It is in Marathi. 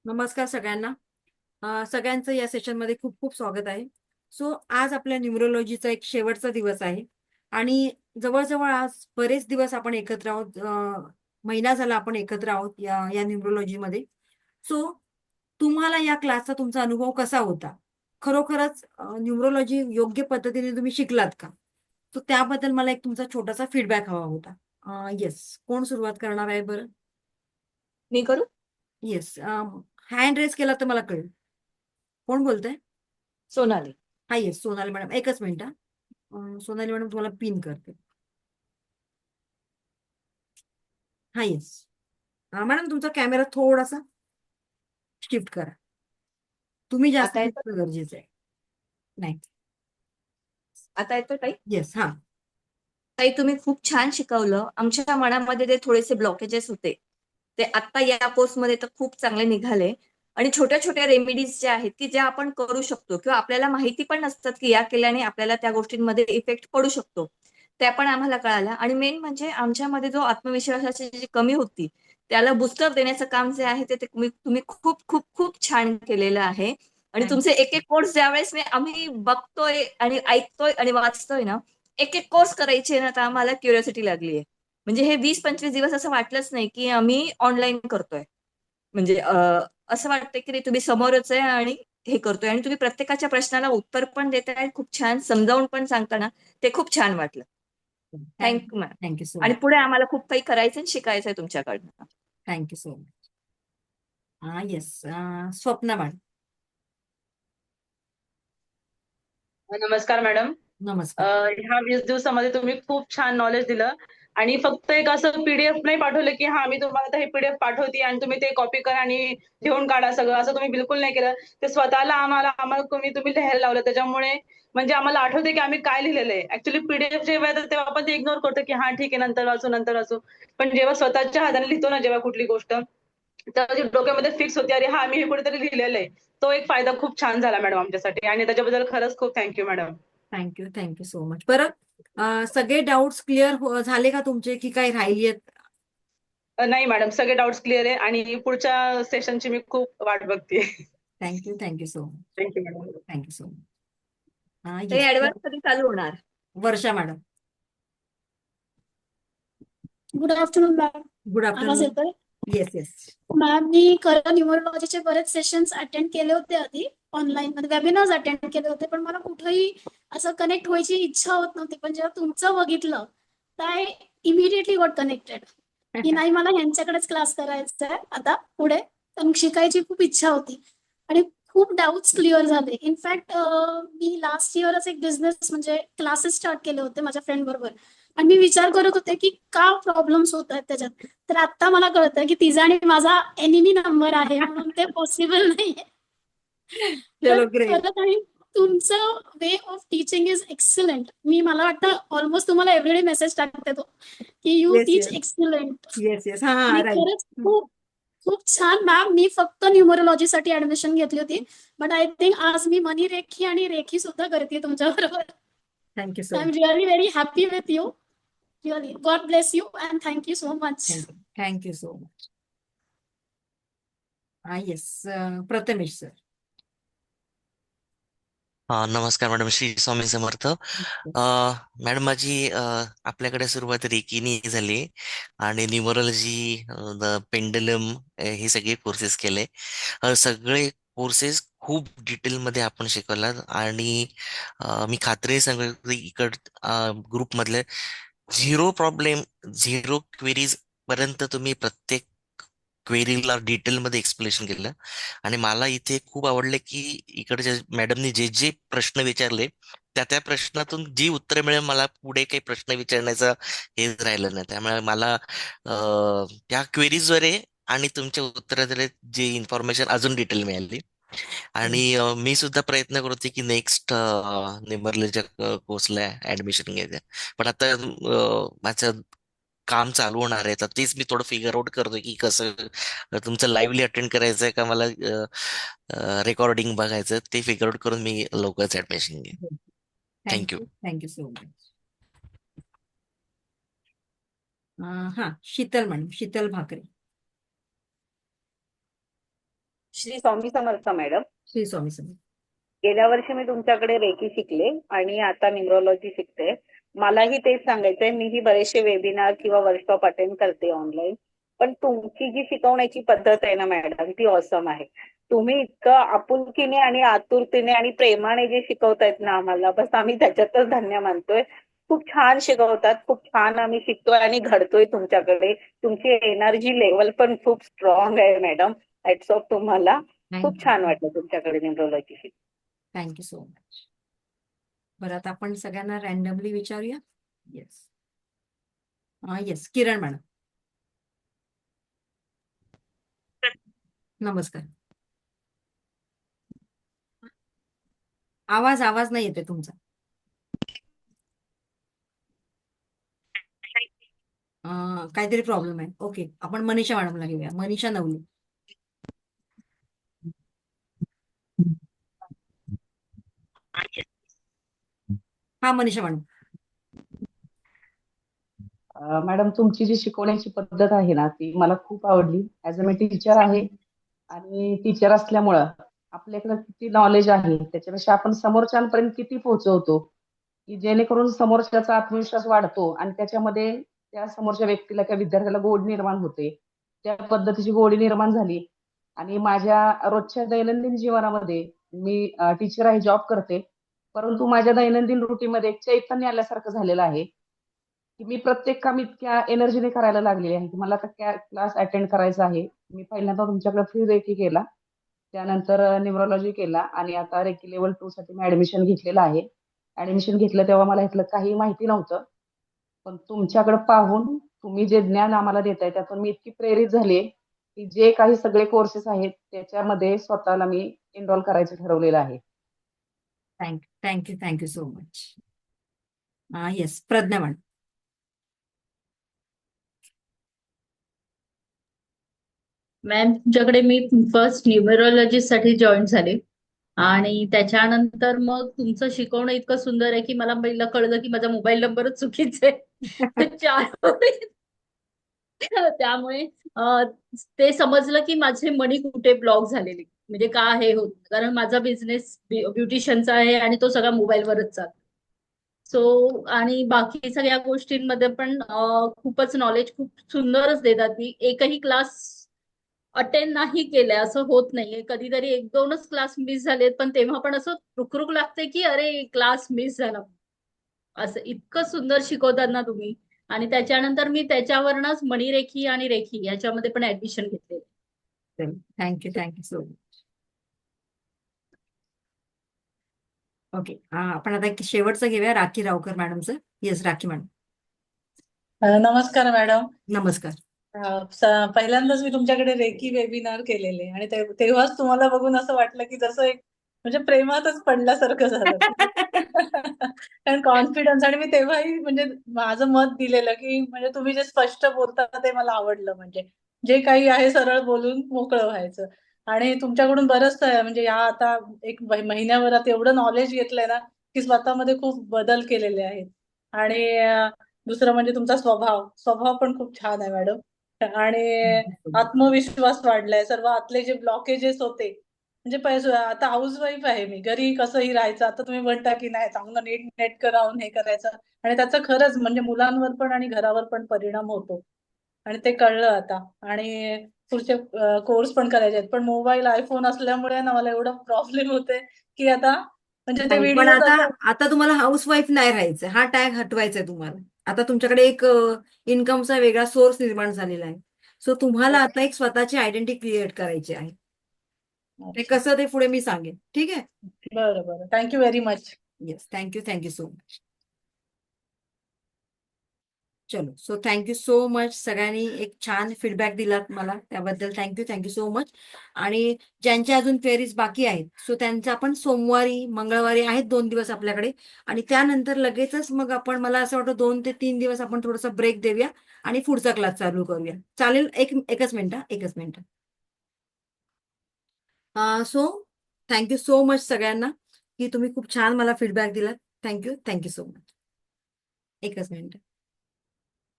नमस्कार सगळ्यांना. सगळ्यांचं या सेशनमध्ये खूप खूप स्वागत आहे. सो आज आपल्या न्यूमरोलॉजीचा एक शेवटचा दिवस आहे आणि जवळजवळ आज बरेच दिवस आपण एकत्र आहोत. महिना झाला आपण एकत्र आहोत या या न्यूमरोलॉजीमध्ये. सो तुम्हाला या क्लासचा तुमचा अनुभव कसा होता? खरोखरच न्यूमरोलॉजी योग्य पद्धतीने तुम्ही शिकलात का? तर त्याबद्दल मला एक तुमचा छोटासा फीडबॅक हवा होता. येस, कोण सुरुवात करणार आहे बरं? मी करू. येस, हँड रेस केला तर मला कळेल. कोण बोलतंय? सोनाली. हा, येस, सोनाली मॅडम. एकच मिनिट. सोनाली मॅडम तुम्हाला पिन करते. हा, येस. मॅडम तुमचा कॅमेरा थोडासा शिफ्ट करा. तुम्ही जास्त आता येतो. दिसणं गरजेचं आहे. नाही. आता येतो ताई. येस, हा. ताई, तुम्ही खूप छान शिकवलं. आमच्या मनामध्ये जे थोडेसे ब्लॉकेजेस होते ते आता या कोर्समध्ये तर खूप चांगले निघाले. आणि छोट्या छोट्या रेमेडीज ज्या आहेत की ज्या आपण करू शकतो किंवा आपल्याला माहिती पण नसतात की या केल्याने आपल्याला त्या गोष्टींमध्ये इफेक्ट पडू शकतो, त्या पण आम्हाला कळाल्या. आणि मेन म्हणजे आमच्यामध्ये जो आत्मविश्वासाची जी कमी होती त्याला बुस्टर देण्याचं काम जे आहे ते तुम्ही तुम्ही खूप खूप खूप छान केलेलं आहे. आणि थँक तुमचे एक एक कोर्स ज्यावेळेस आम्ही बघतोय आणि ऐकतोय आणि वाचतोय ना, एक एक कोर्स करायचे ना, तर आम्हाला क्युरिओसिटी लागली आहे. म्हणजे हे 20-25 दिवस असं वाटलंच नाही की आम्ही ऑनलाईन करतोय. म्हणजे असं वाटतंय की नाही, तुम्ही समोरच आहे आणि हे करतोय आणि तुम्ही प्रत्येकाच्या प्रश्नाला उत्तर पण देताय, खूप छान समजावून पण सांगता ना, ते खूप छान वाटलं. Thank ma'am. थँक्यू सो आणि मच. पुढे आम्हाला खूप काही करायचं आणि शिकायचं आहे तुमच्याकडनं. Thank you so much. हा, येस. स्वप्ना मॅडम. नमस्कार मॅडम. नमस्कार. ह्या 20 दिवसामध्ये तुम्ही खूप छान नॉलेज दिलं आणि फक्त एक असं पीडीएफ नाही पाठवलं, की हां, मी तुम्हाला आता हे पीडीएफ पाठवते आणि तुम्ही ते कॉपी करा आणि लिहून काढा सगळं, असं तुम्ही बिलकुल नाही केलं. ते स्वतःला आम्हाला तुम्ही लिहायला लावलं. त्याच्यामुळे म्हणजे आम्हाला आठवतंय, की आम्ही काय लिहिलेलं आहे. ॲक्चुअली पीडीएफ जेव्हा येतात तेव्हा आपण ते इग्नोर करतो, की हां, ठीक आहे, नंतर वाचू, नंतर वाचू. पण जेव्हा स्वतःच्या हाताने लिहितो ना जेव्हा कुठली गोष्ट, तर जी डोक्यामध्ये फिक्स होते, "अरे हां, मी हे कुठेतरी लिहिलेलं आहे." तो एक फायदा खूप छान झाला मॅडम आमच्यासाठी आणि त्याच्याबद्दल खरंच खूप मॅडम. Thank you so much. बरं, सगळे डाऊट्स क्लिअर झाले का तुमचे की काही राहिली आहेत? नाही मॅडम, सगळे डाउट्स क्लिअर आहे आणि पुढच्या सेशनची मी खूप वाट बघतेय. Thank you so much. Thank you madam. Thank you so much. ते येस. ऍडव्हान्स कधी चालू होणार? Varsha madam. Good afternoon ma'am. Good आवाज आफ्टरनून. येतोय? Yes, yes. मॅम, मी खरं न्यूमरोलॉजीचे बरेच सेशन्स अटेंड केले होते आधी. ऑनलाईन मध्ये वेबिनार्स अटेंड केले होते, पण मला कुठेही असं कनेक्ट व्हायची इच्छा होत नव्हती. पण जेव्हा तुमचं बघितलं तर आय इमिडिएटली गॉट कनेक्टेड, की नाही, मला ह्यांच्याकडेच क्लास करायचा आहे आता पुढे. तर मग शिकायची खूप इच्छा होती आणि खूप डाऊट्स क्लिअर झाले. इनफॅक्ट मी लास्ट इयरच एक बिझनेस म्हणजे क्लासेस स्टार्ट केले होते माझ्या फ्रेंड बरोबर, आणि मी विचार करत होते की का प्रॉब्लेम्स होत आहेत त्याच्यात. तर आता मला कळतं की तिचा आणि माझा एनिमी नंबर आहे, म्हणून ते पॉसिबल नाहीये. तर चलो, ग्रेट. खरंच, आणि तुमचं way of teaching is excellent. मला वाटतं ऑलमोस्ट तुम्हाला एव्हरीडे मेसेज टाकते तो, की you yes, teach yes. Excellent. Yes, yes. हा, आणि राईट. खरंच खूप खूप छान मॅम. मी फक्त न्यूमरोलॉजीसाठी ऍडमिशन घेतली होती, बट आय थिंक आज मी मनी रेखी आणि रेखी सुद्धा करते तुमच्या बरोबर. Thank you I so am much. Really very happy with you. Really God bless you and thank you so much. Thank you so much. Yes. Prathamesh sir. नमस्कार मॅडम, श्री स्वामी समर्थ. मॅडम, माझी आपल्याकडे सुरुवात रेकीनी झाली आणि न्यूमरोलॉजी, पेंडलम, हे सगळे कोर्सेस केले. सगळे कोर्सेस खूप डिटेलमध्ये आपण शिकवलात आणि मी खात्री सांगतो की ग्रुपमधले झिरो प्रॉब्लेम, झिरो क्वेरीज पर्यंत तुम्ही प्रत्येक क्वेरीला डिटेलमध्ये एक्सप्लेनेशन केलं. आणि मला इथे खूप आवडले की इकडच्या मॅडमनी जे जे प्रश्न विचारले त्या त्या प्रश्नातून जी उत्तरं मिळेल, मला पुढे काही प्रश्न विचारण्याचं हे राहिलं नाही. त्यामुळे मला त्या क्वेरीजद्वारे आणि तुमच्या उत्तराद्वारे जे इन्फॉर्मेशन अजून डिटेल मिळाली. आणि मी सुद्धा प्रयत्न करते की नेक्स्ट निमरलेच्या कोर्सला ऍडमिशन घ्यायचं. पण आता माझं काम चालू होणार आहे, तर तेच मी थोडं फिगर आउट करतोय की कसं तुमचं लाईव्हली अटेंड करायचंय का मला रेकॉर्डिंग बघायचं, ते फिगर आउट करून मी लवकरच ऍडमिशन घेईन. थँक्यू. Thank you so much. हा, शीतल मॅडम. शीतल भाकरे. श्री स्वामी समर्थ मॅडम. श्री स्वामी समर्थ. गेल्या वर्षी मी तुमच्याकडे रेकी शिकले आणि आता न्यूमरोलॉजी शिकते. मलाही तेच सांगायचंय, मीही बरेचसे वेबिनार किंवा वर्कशॉप अटेंड करते ऑनलाईन. पण तुमची जी शिकवण्याची पद्धत आहे ना मॅडम, ती ऑसम आहे. तुम्ही इतकं आपुलकीने आणि आतुरतेने आणि प्रेमाने जे शिकवतायत ना आम्हाला, बस आम्ही त्याच्यातच धन्य मानतोय. खूप छान शिकवतात, खूप छान आम्ही शिकतोय आणि घडतोय तुमच्याकडे. तुमची एनर्जी लेवल पण खूप स्ट्रॉंग आहे मॅडम. हॅट्स ऑफ तुम्हाला. खूप थँक्यू. छान वाटलं तुमच्याकडे न्यूमरोलॉजी शिकून. Thank you so much. बरं, आता आपण सगळ्यांना रॅन्डमली विचारूया. येस. येस, किरण मॅडम. नमस्कार. आवाज आवाज नाही येते तुमचा. काहीतरी प्रॉब्लेम आहे. ओके, आपण मनीषा मॅडमला घेऊया. मनीषा नवले. हा, मनीषा मॅडम. मॅडम, तुमची जी शिकवण्याची पद्धत आहे ना, ती मला खूप आवडली. ऍज अ मी टीचर आहे आणि टीचर असल्यामुळं आपल्याकडे किती नॉलेज आहे त्याच्यापेक्षा आपण समोरच्यांपर्यंत किती पोहोचवतो, की जेणेकरून समोरच्याचा आत्मविश्वास वाढतो आणि त्याच्यामध्ये त्या समोरच्या व्यक्तीला किंवा विद्यार्थ्याला गोड निर्माण होते. त्या पद्धतीची गोडी निर्माण झाली. आणि माझ्या रोजच्या दैनंदिन जीवनामध्ये मी टीचर आहे, जॉब करते, परंतु माझ्या दैनंदिन रुटीनमध्ये एक चैतन्य आल्यासारखं झालेलं आहे, की मी प्रत्येक काम इतक्या एनर्जीने करायला लागलेली आहे की मला आता क्लास अटेंड करायचा आहे. मी पहिल्यांदा तुमच्याकडे फ्री रेकी केला, त्यानंतर न्यूमरोलॉजी केला आणि आता रेकी लेवल 2 साठी मी ऍडमिशन घेतलेलं आहे. ऍडमिशन घेतलं तेव्हा मला ह्यातलं काही माहिती नव्हतं, पण तुमच्याकडे पाहून तुम्ही जे ज्ञान आम्हाला देताय त्यातून मी इतकी प्रेरित झाले की जे काही सगळे कोर्सेस आहेत त्याच्यामध्ये स्वतःला मी एनरोल करायचं ठरवलेलं आहे. Thank you so much. Yes, Pragya madam. Ma'am, तुमच्याकडे मी फर्स्ट न्यूमरोलॉजीसाठी जॉईन झाले आणि त्याच्यानंतर मग तुमचं शिकवणं इतकं सुंदर आहे की मला पहिलं कळलं की माझा मोबाईल नंबरच चुकीचा आहे. ते 4 त्यामुळे ते समजलं की माझे मनी कुठे ब्लॉक झालेले, म्हणजे का हे होत, कारण माझा बिझनेस ब्युटिशियनचा आहे आणि तो सगळा मोबाईलवरच चालतो. सो आणि बाकी सगळ्या गोष्टींमध्ये पण खूपच नॉलेज खूप सुंदरच देतात. ती एकही क्लास अटेंड नाही केलंय असं होत नाहीये. कधीतरी 1-2च क्लास मिस झालेत, पण तेव्हा पण असं रुकरुक लागते की अरे क्लास मिस झाला. असं इतकं सुंदर शिकवतात ना तुम्ही. आणि त्याच्यानंतर मी त्याच्यावरनच मणिरेखी आणि रेखी याच्यामध्ये पण ऍडमिशन घेतले. Thank you so much. ओके, आपण आता एक शेवटचं घेऊया, राखी रावकर मॅडमचं. Yes, Rakhi madam. नमस्कार मॅडम. नमस्कार. पहिल्यांदाच मी तुमच्याकडे रेकी वेबिनार केलेले आणि तेव्हाच तुम्हाला बघून असं वाटलं की जसं एक म्हणजे प्रेमातच पडल्यासारखं झालं. कारण कॉन्फिडन्स, आणि मी तेव्हाही म्हणजे माझं मत दिलेलं की म्हणजे तुम्ही जे स्पष्ट बोलता ते मला आवडलं. म्हणजे जे काही आहे सरळ बोलून मोकळं व्हायचं. आणि तुमच्याकडून बरंच म्हणजे या आता एक महिन्याभरात एवढं नॉलेज घेतलंय ना की स्वतःमध्ये खूप बदल केलेले आहेत. आणि दुसरं म्हणजे तुमचा स्वभाव पण खूप छान आहे मॅडम. आणि आत्मविश्वास वाढलाय. सर्व आतले जे ब्लॉकेजेस होते, म्हणजे आता हाऊसवाईफ आहे मी, घरी कसंही राहायचं. आता तुम्ही म्हणता की नाही, चांगलं नीट नेटकं राहून हे करायचं, आणि त्याचा खरंच म्हणजे मुलांवर पण आणि घरावर पण परिणाम होतो. आणि ते कळलं आता. आणि पुढचे कोर्स पण करायचे आहेत, पण मोबाईल आयफोन असल्यामुळे ना मला एवढं प्रॉब्लेम होते की आता म्हणजे ते नाही, पण व्हिडिओ आता तुम्हाला हाऊसवाईफ नाही राहायचं, हा टॅग हटवायचा आहे तुम्हाला. आता तुमच्याकडे एक इन्कमचा वेगळा सोर्स निर्माण झालेला आहे. सो तुम्हाला आता एक स्वतःची आयडेंटिटी क्रिएट करायची आहे. ते कसं ते पुढे मी सांगेन. ठीक आहे. बरं. Thank you very much. Yes, thank you so much. चलो, सो थँक्यू सो मच. सगळ्यांनी एक छान फीडबॅक दिलात मला, त्याबद्दल थँक्यू सो मच. आणि ज्यांच्या अजून क्वेरीज बाकी आहेत, सो त्यांचं आपण सोमवारी मंगळवारी आहेत 2 दिवस आपल्याकडे. आणि त्यानंतर लगेचच मग आपण, मला असं वाटतं 2 ते 3 दिवस आपण थोडासा ब्रेक देऊया आणि पुढचा क्लास चालू करूया. चालेल? एकच minute. So thank you so much सगळ्यांना की तुम्ही खूप छान मला फीडबॅक दिलात. Thank you so much. एकच मिनिट.